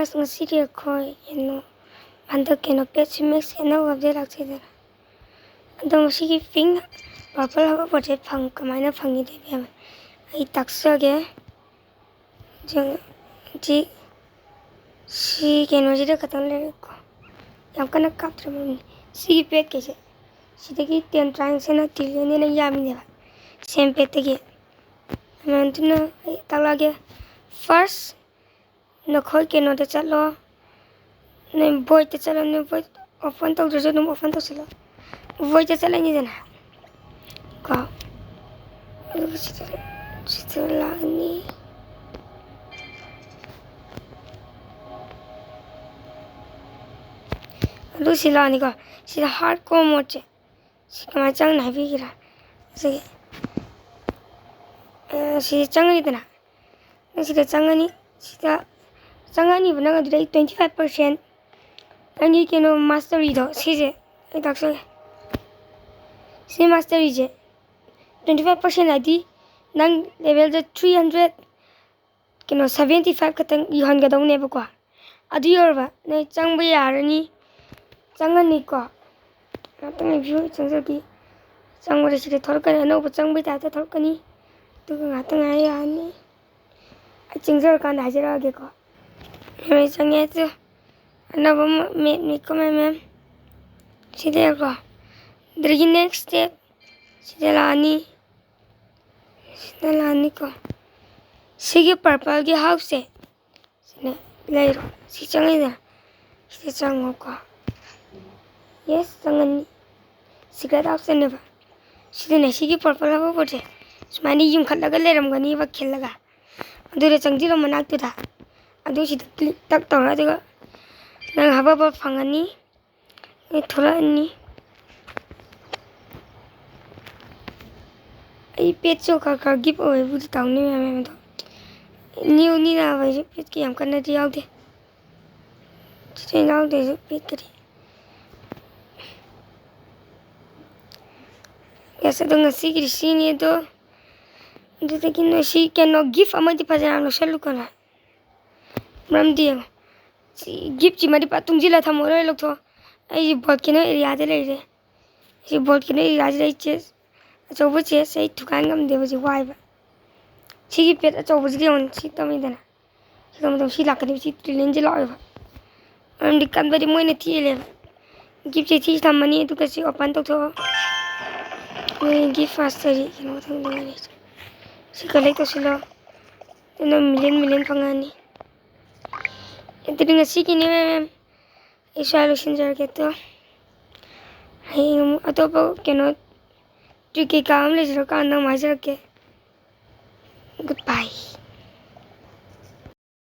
First ꯉꯁꯤꯗꯤ ꯑꯩꯈꯣꯏ ꯍꯟꯗꯛ ꯄꯦꯠꯁꯤ ꯃꯦꯛꯁ ꯑꯅꯧꯕ ꯑꯞꯗꯦꯠ ꯂꯥꯛꯆꯩꯗꯅ ꯑꯗꯣ ꯃꯁꯤꯒꯤ ꯄꯤꯡ ꯄꯔꯄꯜ ꯍꯥꯏꯕ ꯄꯣꯠꯁꯦ ꯀꯃꯥꯏꯅ ꯐꯪꯉꯤꯗꯤ ꯃꯌꯥꯝ ꯑꯩ ꯇꯥꯛꯆꯒꯦ ꯁꯤ ꯀꯩꯅꯣꯁꯤꯗ ꯈꯛꯇꯪ ꯂꯩꯔꯦꯀꯣ ꯌꯥꯝ ꯀꯟꯅ ꯀꯥꯞꯇ꯭ꯔꯕꯅꯤ ꯁꯤꯒꯤ ꯄꯦꯠꯀꯩꯁꯦ ꯁꯤꯗꯒꯤ 10 ꯇ꯭ꯔꯥꯏꯟꯁ ꯍꯦꯟꯅ ꯇ꯭ꯔꯤꯂꯤꯌꯟ ꯌꯥꯝꯃꯤꯅꯦꯕ ꯁꯦꯝ ꯄꯦꯠꯇꯒꯤ ꯑꯗꯨꯅ ꯑꯩ ꯇꯥꯛꯂꯛꯑꯒꯦ ꯐꯥꯔꯁ नखोई के नोटे चलो नहीं बोई तो चलो नहीं बोई ओपन तो उधर से तुम ओपन तो चलो बोई तो चलेंगे जना का चित्रलानी रूसी लानी का सीधा हार्ड को मोचे सीधा चंग नहीं भी गिरा सही सीधा चंग नहीं देना सीधा चंग नहीं सीधा चंगानी बना कर 25% अनी केनो मास्टरी दो सीजे ये तक से मास्टरी जे 25% आदि नंग लेवल द 300 केनो 75 खतंग यहन गदौने बको अदि योरबा ने चंग बे यारनी चंगनी को तंग व्यू चंगकी चंग बरे सिरे थरकने अनो चंग बे ताते थरकनी तो ngaतंग आय यानी चिंजर का नाजरा के को मैं चंगे तो another me come मैम सीधे को द्रिगी नेक्स्ट स्टेप सीधे लानी को सीगे पर्पल के हाउस से सीने ले रो सी चंगे ना सीधे चंगो को यस चंगनी सीक्रेट हाउस से नेबा सीधे ने सीगे पर्पल हाउ बोटे स्मानी यूं खल्लगा ले रमगनी वा खेलगा अदुरे चंगजिलो मनाक तुदा अदु सीधे क्लिक तक तौरा देगा नंग हबा बा फंगनी ये थोड़ा अन्नी ये पेट चो का गिफ्ट ओए बुझ ताऊने में तो न्यू नी ना भाई पेट की हम करने दिया दे चिंगाओ दे पेट करी ऐसे तो ngasi की सीन ये तो कि नसी के नो गिफ्ट अमति फजना नो सलु करा मरम दियो गिफ्ट ची मरी पातुंग जिला था मोरे लोग तो ऐ बोट के ने एरिया दे ले रे ये बोट के ने एरिया दे चे अचौब चे सही दुकान गम दे बजे वाई बा सीगी पेट अचौब जी ओन सी तमी देना तो सी लाकनी सी ट्रिलियन जे लाए बा हम दिक्कत बड़ी मोइने थी ले गिफ्ट ची थी मनी तो कैसे ओपन तो कोई गिफ्ट फास्ट री के नो तो ले सी कलेक्ट तो सिलो तो मिलियन फंगानी इतनी ngasi kini मैम इस सॉल्यूशन जर तो हे अतोप केनो ट्रिकी काम ले जर का ना माजर के गुड बाय।